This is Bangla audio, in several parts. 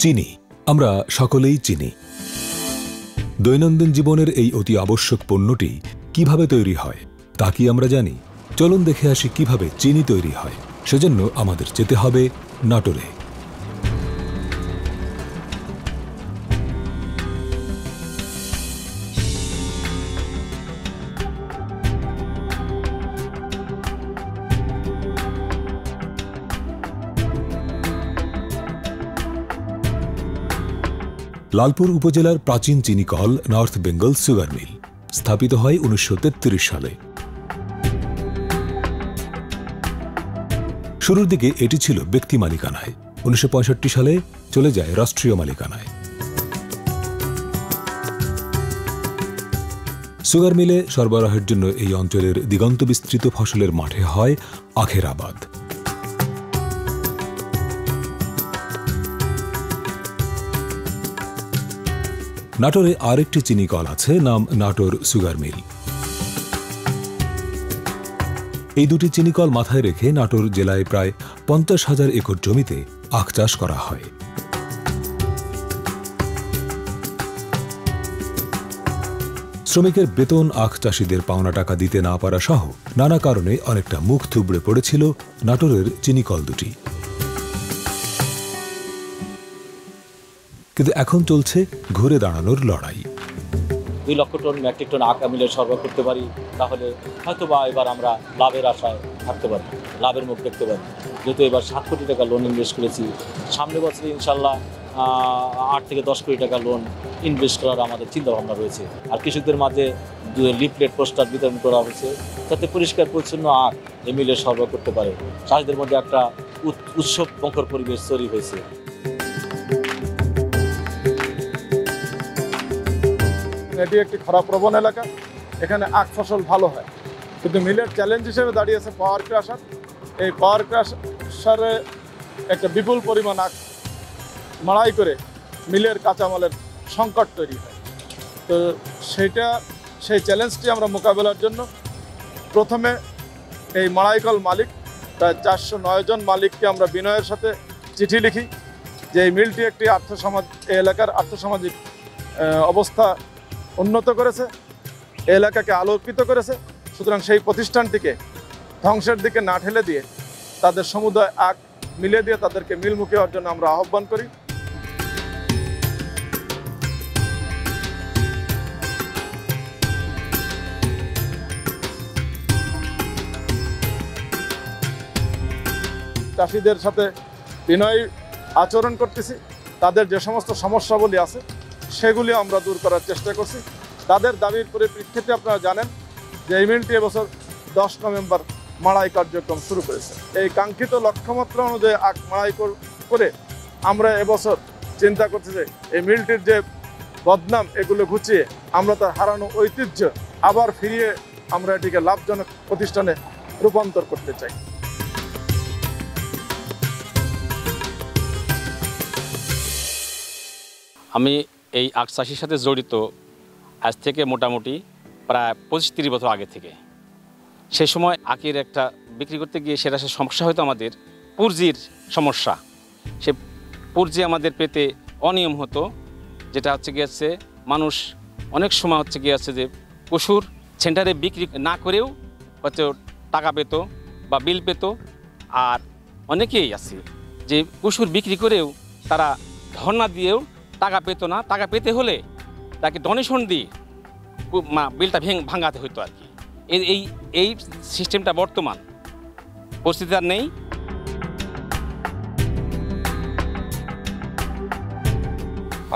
চিনি আমরা সকলেই চিনি। দৈনন্দিন জীবনের এই অতি আবশ্যক পণ্যটি কিভাবে তৈরি হয় তা কি আমরা জানি? চলুন দেখে আসি কিভাবে চিনি তৈরি হয়। সেজন্য আমাদের যেতে হবে নাটোরে। লালপুর উপজেলার প্রাচীন চিনি কল নর্থ বেঙ্গল সুগার মিল স্থাপিত হয় 1933 সালে। শুরুর দিকে এটি ছিল ব্যক্তি মালিকানায়, 1965 সালে চলে যায় রাষ্ট্রীয় মালিকানায়। সুগার মিলে সরবরাহের জন্য এই অঞ্চলের দিগন্ত বিস্তৃত ফসলের মাঠে হয় আখের আবাদ। নাটোরে আরেকটি চিনি কল আছে, নাম নাটোর সুগার মিল। এই দুটি চিনিকল মাথায় রেখে নাটোর জেলায় প্রায় 50,000 একর জমিতে আখ চাষ করা হয়। শ্রমিকের বেতন, আখ চাষিদের পাওনা টাকা দিতে না পারা সহ নানা কারণে অনেকটা মুখ থুবড়ে পড়েছিল নাটোরের চিনিকল দুটি। কিন্তু এখন চলছে ঘুরে দাঁড়ানোর লড়াই। 2 লক্ষ টন মেট্রিক টন আখ মিলে সরবরাহ করতে পারি, তাহলে হয়তোবা এবার আমরা লাভের আশায় থাকতে পারি, লাভের মুখ দেখতে পারি। যেহেতু এবার 7 কোটি টাকা লোন ইনভেস্ট করেছি, সামনে বছরে ইনশাল্লাহ 8 থেকে 10 কোটি টাকা লোন ইনভেস্ট করার আমাদের চিন্তাভাবনা রয়েছে। আর কৃষকদের মাঝে লিফলেট পোস্টার বিতরণ করা হয়েছে যাতে পরিষ্কার পরিচ্ছন্ন আখ এই মিলে সরবরাহ করতে পারে। চাষিদের মধ্যে একটা উৎসব মুখর পরিবেশ তৈরি হয়েছে। এটি একটি খরাপ্রবণ এলাকা, এখানে আখ ফসল ভালো হয়, কিন্তু মিলের চ্যালেঞ্জ হিসেবে দাঁড়িয়েছে পাওয়ার ক্রাশার। এই পাওয়ার ক্রাশারে একটা বিপুল পরিমাণ আখ মাড়াই করে মিলের কাঁচামালের সংকট তৈরি হয়। তো সেই চ্যালেঞ্জটি আমরা মোকাবেলার জন্য প্রথমে এই মাড়াইকল মালিক প্রায় 409 জন মালিককে আমরা বিনয়ের সাথে চিঠি লিখি যে এই মিলটি একটি এই এলাকার আর্থসামাজিক অবস্থা উন্নত করেছে, এলাকাকে আলোকিত করেছে। সুতরাং সেই প্রতিষ্ঠানটিকে ধ্বংসের দিকে না ঠেলে দিয়ে তাদের সমুদায় আখ মিলে দিয়ে তাদেরকে মিলমুখী হওয়ার জন্য আমরা আহ্বান করি। চাষিদের সাথে বিনয়ী আচরণ করতেছি, তাদের যে সমস্ত সমস্যাগুলি আছে সেগুলি আমরা দূর করার চেষ্টা করছি। তাদের দাবির পরিপ্রেক্ষিতে আপনারা জানেন যে এই মিলটি এবছর 10 নভেম্বর মাড়াই কার্যক্রম শুরু করেছে। এই কাঙ্ক্ষিত লক্ষ্যমাত্রা অনুযায়ী আখ মাড়াই করে আমরা এবছর চিন্তা করছি যে এই মিলটির যে বদনাম এগুলো ঘুচিয়ে আমরা তার হারানো ঐতিহ্য আবার ফিরিয়ে আমরা এটিকে লাভজনক প্রতিষ্ঠানে রূপান্তর করতে চাই। আমি এই আখ চাষির সাথে জড়িত আজ থেকে মোটামুটি প্রায় 25-30 বছর আগে থেকে। সেই সময় আখের একটা বিক্রি করতে গিয়ে সেটা সমস্যা হয়তো আমাদের পুঁজির সমস্যা। সে পুঁজি আমাদের পেতে অনিয়ম হতো, যেটা হচ্ছে গিয়েছে মানুষ অনেক সময় হচ্ছে গিয়েছে যে পশুর সেন্টারে বিক্রি না করেও হচ্ছে টাকা পেত বা বিল পেত। আর অনেকেই আছে যে পশুর বিক্রি করেও তারা ধর্ণা দিয়েও টাকা পেত না, টাকা পেতে হলে তাকে ডোনেশন দিয়ে বিলটা ভাঙাতে হতো আর কি। এই সিস্টেমটা বর্তমান পরিস্থিতি আর নেই।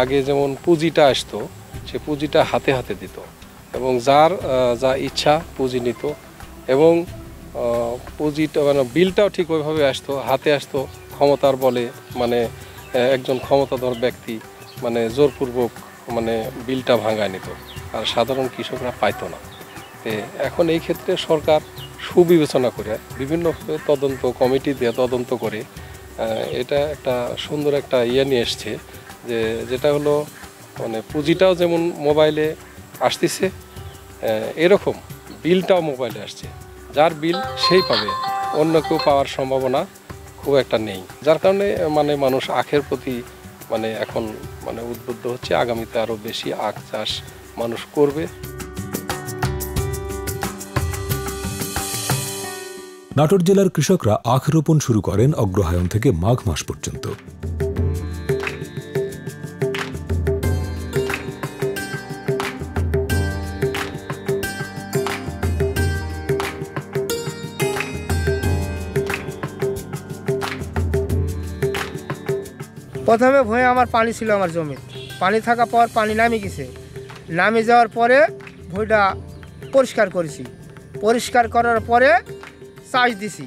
আগে যেমন পুঁজিটা আসতো, সে পুঁজিটা হাতে হাতে দিত এবং যার যা ইচ্ছা পুঁজি নিত এবং পুঁজিটা মানে বিলটাও ঠিক ওইভাবে আসতো, হাতে আসতো ক্ষমতার বলে। মানে একজন ক্ষমতাধর ব্যক্তি মানে জোরপূর্বক মানে বিলটা ভাঙায় নিত, আর সাধারণ কৃষকরা পাইতো না। এখন এই ক্ষেত্রে সরকার সুবিবেচনা করে বিভিন্নভাবে তদন্ত কমিটি দিয়ে তদন্ত করে এটা একটা সুন্দর একটা নিয়ে এসছে, যেটা হলো মানে পুঁজিটাও যেমন মোবাইলে আসতেছে, এরকম বিলটাও মোবাইলে আসছে। যার বিল সেই পাবে, অন্য কেউ পাওয়ার সম্ভাবনা খুব একটা নেই। যার কারণে মানে মানুষ আখের প্রতি মানে এখন মানে উদ্বুদ্ধ হচ্ছে, আগামীতে আরও বেশি আখ চাষ মানুষ করবে। নাটোর জেলার কৃষকরা আখ রোপণ শুরু করেন অগ্রহায়ণ থেকে মাঘ মাস পর্যন্ত। প্রথমে ভুঁয়ে আমার পানি ছিল, আমার জমি পানি থাকার পর পানি নামে গেছে, নামে যাওয়ার পরে ভুঁইটা পরিষ্কার করেছি, পরিষ্কার করার পরে চাষ দিছি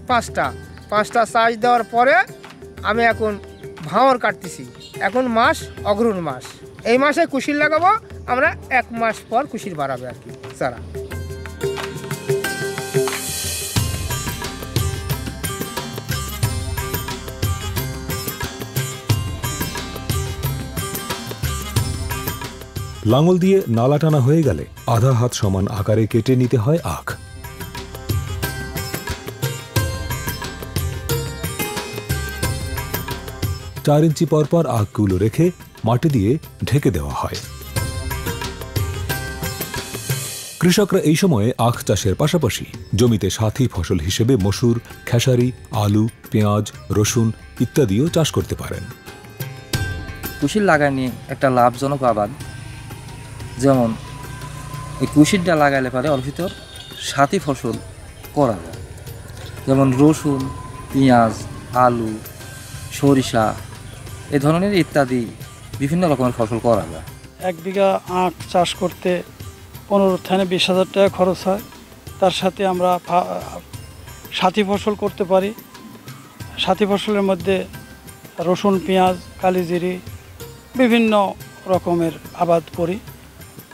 পাঁচটা চাষ দেওয়ার পরে আমি এখন ভাঁড় কাটতেছি। এখন মাস অগ্রহণ মাস, এই মাসে কুশির লাগাবো আমরা, 1 মাস পর কুশির বাড়াবে আর কি চারা। লাঙল দিয়ে নালা টানা হয়ে গেলে আধা হাত সমান আকারে কেটে নিতে হয় আখ। 4 ইঞ্চি পরপর আখগুলো রেখে মাটি দিয়ে ঢেকে দেওয়া হয়। কৃষকরা এই সময়ে আখ চাষের পাশাপাশি জমিতে সাথী ফসল হিসেবে মসুর, খেসারি, আলু, পেঁয়াজ, রসুন ইত্যাদিও চাষ করতে পারেন। কুশির লাগানি একটা লাভজনক আবাদ। যেমন এই কুশিরটা লাগাইলে পারে ওর ভিতর সাথী ফসল করা যায়, যেমন রসুন, পেঁয়াজ, আলু, সরিষা এই ধরনের ইত্যাদি বিভিন্ন রকমের ফসল করা যায়। 1 বিঘা আখ চাষ করতে 15 থেকে 20,000 টাকা খরচ হয়। তার সাথে আমরা সাথী ফসল করতে পারি। সাথী ফসলের মধ্যে রসুন, পেঁয়াজ, কালিজিরি বিভিন্ন রকমের আবাদ করি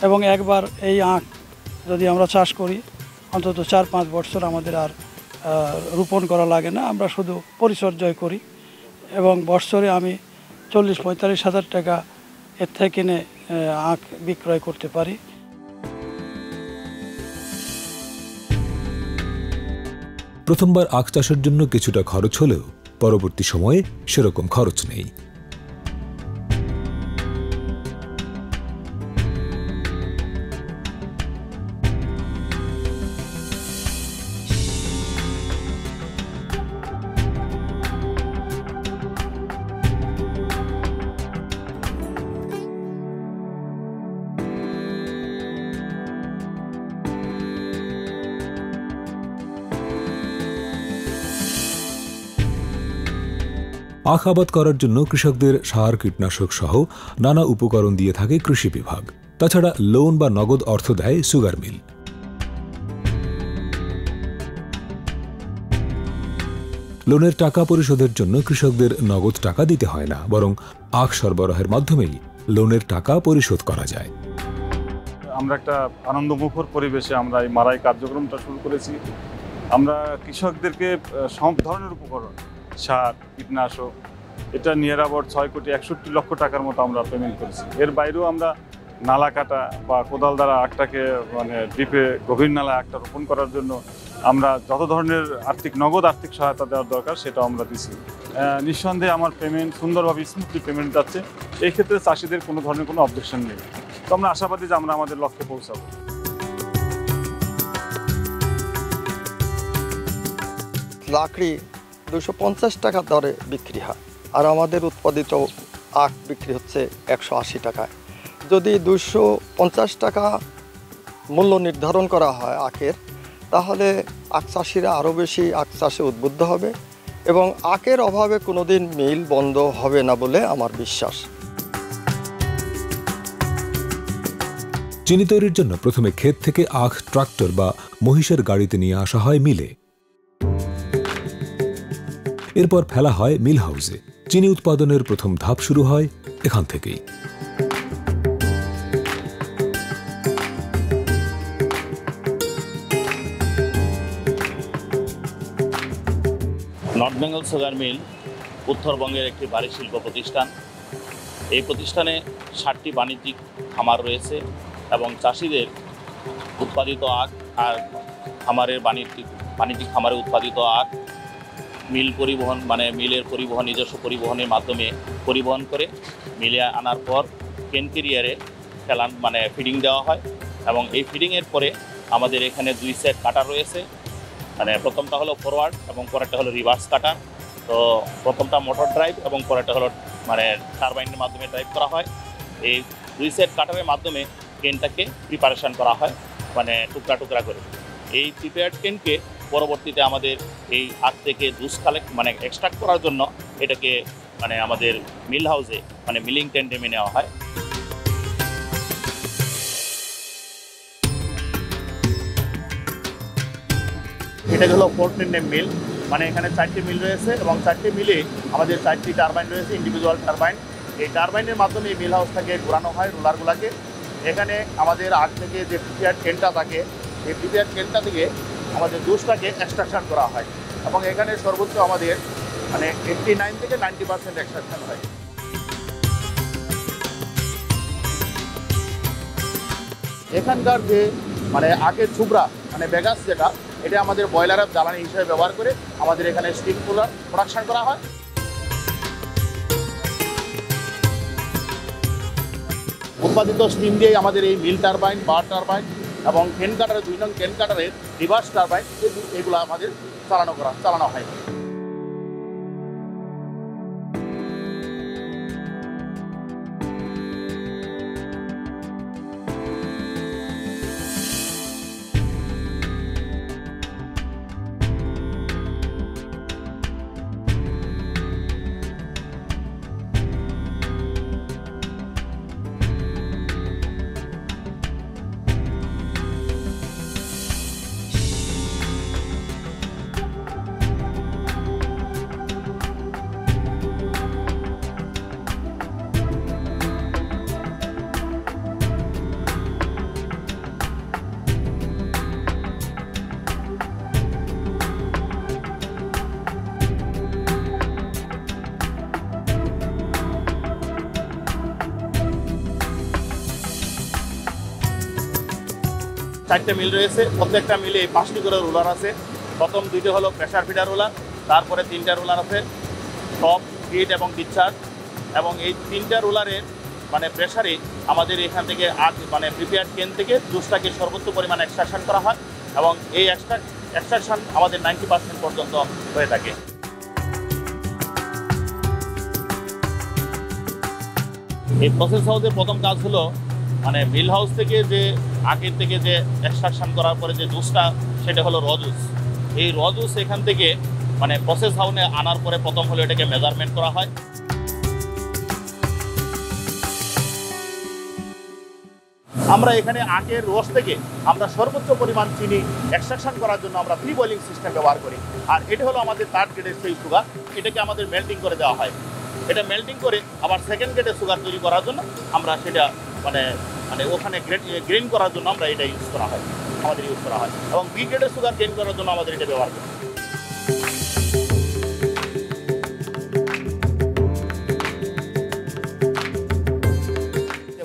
এবং একবার এই আখ যদি আমরা চাষ করি অন্তত 4-5 বছর আমাদের আর রোপণ করা লাগে না, আমরা শুধু পরিচর্যা করি এবং বছরে আমি 40-45 হাজার টাকা এর থেকে কিনে আখ বিক্রয় করতে পারি। প্রথমবার আখ চাষের জন্য কিছুটা খরচ হলেও পরবর্তী সময়ে সেরকম খরচ নেই। আখ আবাদ করার জন্য কৃষকদের সার, কীটনাশক সহ নানা উপকরণ দিয়ে থাকে কৃষি বিভাগ। তাছাড়া লোন বা নগদ অর্থ দেয় সুগার মিল। লোনের টাকা পরিশোধের জন্য কৃষকদের নগদ টাকা দিতে হয় না, বরং আখ সরবরাহের মাধ্যমেই লোনের টাকা পরিশোধ করা যায়। আমরা একটা আনন্দমুখর পরিবেশে আমরা এই মাড়াই কার্যক্রমটা শুরু করেছি। আমরা কৃষকদেরকে সব ধরনের উপকরণ, সার, কীটনাশক, এটা নিয়ে আবার 6,61,00,000 টাকার মতো আমরা পেমেন্ট করেছি। এর বাইরেও আমরা নালা কাটা বা কোদাল দ্বারা আখটাকে মানে ডিপে গভীর নালা আখটা রোপণ করার জন্য আমরা যত ধরনের নগদ আর্থিক সহায়তা দেওয়ার দরকার সেটাও আমরা দিচ্ছি। নিঃসন্দেহে আমার পেমেন্ট সুন্দরভাবে স্মুথলি পেমেন্ট যাচ্ছে। এই ক্ষেত্রে চাষিদের কোনো ধরনের কোনো অবজেকশন নেই। তো আমরা আশাবাদী যে আমরা আমাদের লক্ষ্যে পৌঁছাবো। লাকড়ি 250 টাকা দরে বিক্রি হয়, আর আমাদের উৎপাদিত আখ বিক্রি হচ্ছে 180 টাকায়। যদি 250 টাকা মূল্য নির্ধারণ করা হয় আখের, তাহলে আখ চাষিরা আরও বেশি আখ চাষে উদ্বুদ্ধ হবে এবং আখের অভাবে কোনোদিন মিল বন্ধ হবে না বলে আমার বিশ্বাস। চিনি তৈরির জন্য প্রথমে ক্ষেত থেকে আখ ট্রাক্টর বা মহিষের গাড়িতে নিয়ে আসা হয় মিলে। এরপর ফেলা হয় মিল হাউসে। চিনি উৎপাদনের প্রথম ধাপ শুরু হয় এখান থেকেই। নর্থ বেঙ্গল সুগার মিল উত্তরবঙ্গের একটি ভারী শিল্প প্রতিষ্ঠান। এই প্রতিষ্ঠানে 60টি বাণিজ্যিক খামার রয়েছে এবং চাষিদের উৎপাদিত আখ আর বাণিজ্যিক খামারে উৎপাদিত আখ মিল পরিবহন মানে মিলের পরিবহন নিজস্ব পরিবহনের মাধ্যমে পরিবহন করে মিলে আনার পর কেন ক্যারিয়ারে ফেলান মানে ফিডিং দেওয়া হয়। এবং এই ফিডিংয়ের পরে আমাদের এখানে 2 সেট কাটার রয়েছে, মানে প্রথমটা হলো ফরওয়ার্ড এবং পরেরটা হলো রিভার্স কাটার। তো প্রথমটা মোটর ড্রাইভ এবং পরেরটা হলো মানে টারবাইনের মাধ্যমে ড্রাইভ করা হয়। এই 2 সেট কাটারের মাধ্যমে কেনটাকে প্রিপারেশন করা হয়, মানে টুকরা টুকরা করে। এই প্রিপেয়ার্ড কেনকে পরবর্তীতে আমাদের এই আখ থেকে জুস কালেক্ট মানে এক্সট্রাক্ট করার জন্য এটাকে মানে আমাদের মিল হাউসে মানে মিলিং টেন্ডেমে নেওয়া হয়। এটা হলো পোর্ট টেন্ডেম মিল, মানে এখানে 4টি মিল রয়েছে এবং 4টি মিলে আমাদের 4টি টারবাইন রয়েছে, ইন্ডিভিজুয়াল টারবাইন। এই টারবাইনের মাধ্যমে এই মিল হাউসটাকে ঘোরানো হয় রোলারগুলোকে। এখানে আমাদের আগ থেকে যে প্রিপেয়ার্ড কেনটা থাকে, এই প্রিপেয়ার্ড কেনটা থেকে আমাদের জুসটাকে এক্সট্রাকশন করা হয় এবং এখানে সর্বোচ্চ আমাদের মানে 89 থেকে 90% এক্সট্রাকশন হয়। এখানকার যে মানে আখের ছুবড়া মানে বেগাস যেটা, এটা আমাদের বয়লারের জ্বালানি হিসেবে ব্যবহার করে আমাদের এখানে স্টিম কুলার প্রোডাকশন করা হয়। উৎপাদিত স্টিম দিয়ে আমাদের এই মিল টারবাইন, বার টারবাইন এবং কেন কাটারের 2 নং কেন কাটারের রিভার্স টারবাইন এগুলো আমাদের চালানো হয়। চারটে মিল রয়েছে, প্রত্যেকটা মিলে 5টি করে রোলার আছে। প্রথম 2টি হলো প্রেসার ফিডার রোলার, তারপরে 3টা রোলার আছে টপ, ফিড এবং ডিসচার্জ। এবং এই 3টা রোলারের মানে প্রেসারে আমাদের এখান থেকে আখ মানে প্রিপেয়ার্ড কেন থেকে জুসটাকে সর্বোচ্চ পরিমাণে এক্সট্রাকশন করা হয় এবং এই এক্সট্রাকশন আমাদের 90% পর্যন্ত হয়ে থাকে। এই প্রসেস হাউসের প্রথম কাজ হলো মানে মিল হাউস থেকে যে আখের থেকে যে এক্সট্রাকশন করার পরে যে জুসটা, সেটা হলো র জুস। এই র জুস এখান থেকে মানে প্রসেস হাউসে আনার পরে প্রথম হলো এটাকে মেজারমেন্ট করা হয়। আমরা এখানে আখের রস থেকে আমরা সর্বোচ্চ পরিমাণ চিনি এক্সট্রাকশন করার জন্য আমরা প্রি বয়লিং সিস্টেম ব্যবহার করি। আর এটা হলো আমাদের 3rd গ্রেডের সেই সুগার, এটাকে আমাদের মেল্টিং করে দেওয়া হয়। এটা মেল্টিং করে আবার 2nd গ্রেডের সুগার তৈরি করার জন্য আমরা সেটা মানে ওখানে গ্রেন করার জন্য আমরা এটা ইউজ করা হয় এবং বি গ্রেডের সুগার গ্রেন করার জন্য আমাদের এটা ব্যবহার করি।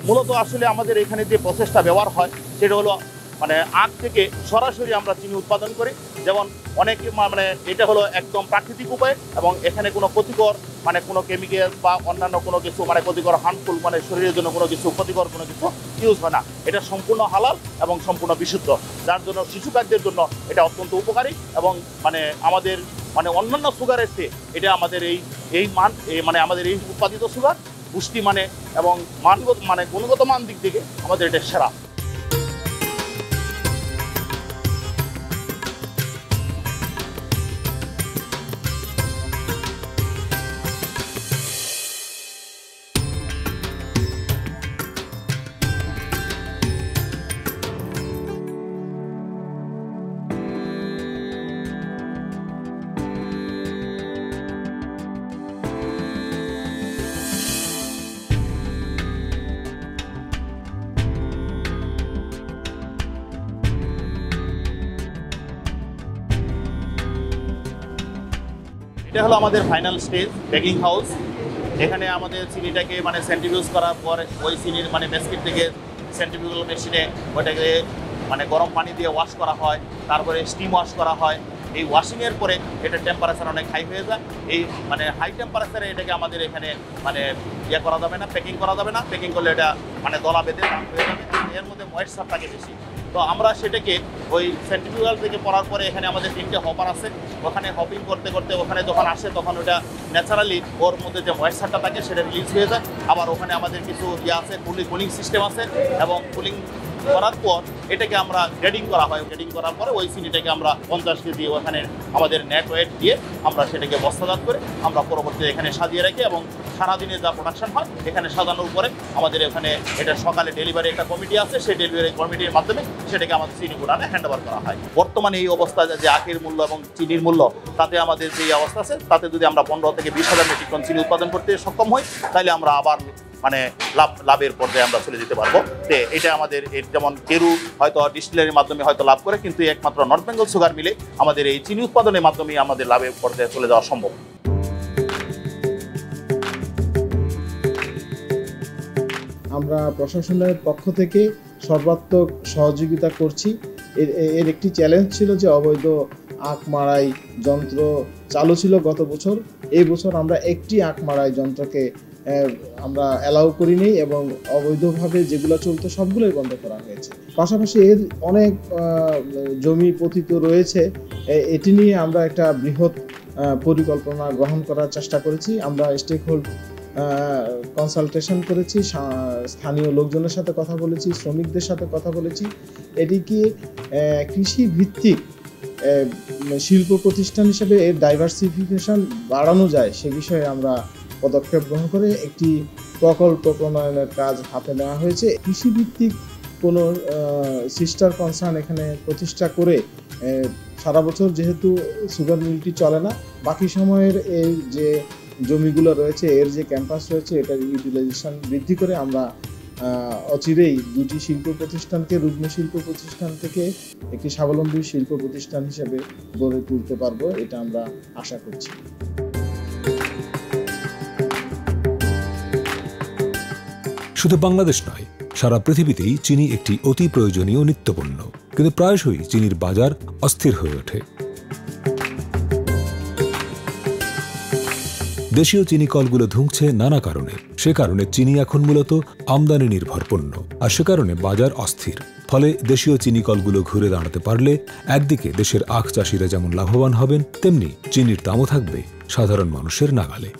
মূলত আসলে আমাদের এখানে যে প্রসেসটা ব্যবহার হয় সেটা হলো মানে আখ থেকে সরাসরি আমরা চিনি উৎপাদন করি। যেমন অনেকে মানে এটা হলো একদম প্রাকৃতিক উপায় এবং এখানে কোনো ক্ষতিকর মানে কোনো কেমিক্যাল বা অন্যান্য কোনো কিছু মানে ক্ষতিকর হার্মফুল মানে শরীরের জন্য কোনো কিছু ক্ষতিকর কোনো কিছু ইউজ হয় না। এটা সম্পূর্ণ হালাল এবং সম্পূর্ণ বিশুদ্ধ, যার জন্য শিশু খাদ্যের জন্য এটা অত্যন্ত উপকারী এবং মানে আমাদের মানে অন্যান্য সুগারের চেয়ে এটা আমাদের এই মান মানে আমাদের এই উৎপাদিত সুগার পুষ্টি মানে এবং মানগত মানে গুণগত মান দিক থেকে আমাদের এটা সেরা। এটা হলো আমাদের ফাইনাল স্টেজ বেকিং হাউস। এখানে আমাদের চিনিটাকে মানে সেন্ট্রিফিউজ করার পর ওই চিনির মানে বেসকিট থেকে সেন্ট্রিফিউগাল মেশিনে ওইটাকে মানে গরম পানি দিয়ে ওয়াশ করা হয়, তারপরে স্টিম ওয়াশ করা হয়, এই ওয়াশিংয়ের পরে এটা টেম্পারেচার অনেক হাই হয়ে যায়। এই মানে হাই টেম্পারেচারে এটাকে আমাদের এখানে মানে ইয়ে করা যাবে না, প্যাকিং করা যাবে না। প্যাকিং করলে এটা মানে দলা বেঁধে হয়ে যাবে, এর মধ্যে ময়েশ্চার থাকে বেশি। তো আমরা সেটাকে ওই সেন্ট্রিফিউগাল থেকে পড়ার পরে এখানে আমাদের 3টে হপার আছে, ওখানে হপিং করতে করতে ওখানে যখন আসে তখন ওটা ন্যাচারালি ওর মধ্যে যে ময়েশ্চারটা থাকে সেটা রিলিজ হয়ে যায়। আবার ওখানে আমাদের কিছু ইয়ে আছে, কুলিং সিস্টেম আছে, এবং কুলিং করার পর এটাকে আমরা গ্রেডিং করা হয়। গ্রেডিং করার পরে ওই চিনিটাকে আমরা 50 কেজি ওখানে আমাদের নেট ওয়েট দিয়ে আমরা সেটাকে বস্তাজাত করে আমরা পরবর্তীতে এখানে সাজিয়ে রাখি, এবং সারাদিনে যা প্রোডাকশন হয় এখানে সাজানোর পরে আমাদের এখানে এটা সকালে ডেলিভারি একটা কমিটি আছে, সেই ডেলিভারি কমিটির মাধ্যমে সেটাকে আমাদের চিনি গুদামে হ্যান্ড ওভার করা হয়। বর্তমানে এই অবস্থা যে আখের মূল্য এবং চিনির মূল্য, তাতে আমাদের যে অবস্থা আছে তাতে যদি আমরা 15 থেকে 20,000 মেট্রিক টন চিনি উৎপাদন করতে সক্ষম হই, তাহলে আমরা আবার মানে লাভের পর্যায়ে আমরা চলে যেতে পারবো। এটা আমাদের যেমন কেরু হয়তো ডিস্টিলারির মাধ্যমে হয়তো লাভ করে, কিন্তু একমাত্র নর্থ বেঙ্গল সুগার মিলে আমাদের এই চিনি উৎপাদনের মাধ্যমে আমাদের লাভের পর্যায়ে চলে যাওয়া সম্ভব। আমরা প্রশাসনের পক্ষ থেকে সর্বাত্মক সহযোগিতা করছি। এর একটি চ্যালেঞ্জ ছিল যে অবৈধ আখ মাড়াই যন্ত্র চালু ছিল গত বছর। এই বছর আমরা একটি আখ মাড়াই যন্ত্রকে আমরা অ্যালাউ করিনি, এবং অবৈধভাবে যেগুলো চলতো সবগুলোই বন্ধ করা হয়েছে। পাশাপাশি এর অনেক জমি পতিত রয়েছে, এটি নিয়ে আমরা একটা বৃহৎ পরিকল্পনা গ্রহণ করার চেষ্টা করেছি। আমরা স্টেক হোল্ড কনসালটেশন করেছি, স্থানীয় লোকজনের সাথে কথা বলেছি, শ্রমিকদের সাথে কথা বলেছি। এটিকে কৃষি ভিত্তিক শিল্প প্রতিষ্ঠান হিসেবে এর ডাইভার্সিফিকেশন বাড়ানো যায় সে বিষয়ে আমরা পদক্ষেপ গ্রহণ করে একটি প্রকল্প প্রণয়নের কাজ হাতে নেওয়া হয়েছে। কৃষিভিত্তিক কোনো সিস্টার কনসার্ন এখানে প্রতিষ্ঠা করে সারা বছর যেহেতু সুগার মিলটি চলে না, বাকি সময়ের এই যে জমিগুলো রয়েছে, এর যে ক্যাম্পাস রয়েছে, এটার ইউটিলাইজেশন বৃদ্ধি করে আমরা অচিরেই দুটি শিল্প প্রতিষ্ঠানকে রুগ্ন শিল্প প্রতিষ্ঠান থেকে একটি স্বাবলম্বী শিল্প প্রতিষ্ঠান হিসেবে গড়ে তুলতে পারবো, এটা আমরা আশা করছি। শুধু বাংলাদেশ নয়, সারা পৃথিবীতেই চিনি একটি অতি প্রয়োজনীয় নিত্যপণ্য, কিন্তু প্রায়শই চিনির বাজার অস্থির হয়ে ওঠে। দেশীয় চিনি কলগুলো ধুঁকছে নানা কারণে। সে কারণে চিনি এখন মূলত আমদানি নির্ভর পণ্য, আর সে কারণে বাজার অস্থির। ফলে দেশীয় চিনি কলগুলো ঘুরে দাঁড়াতে পারলে একদিকে দেশের আখ চাষিরা যেমন লাভবান হবেন, তেমনি চিনির দামও থাকবে সাধারণ মানুষের নাগালে।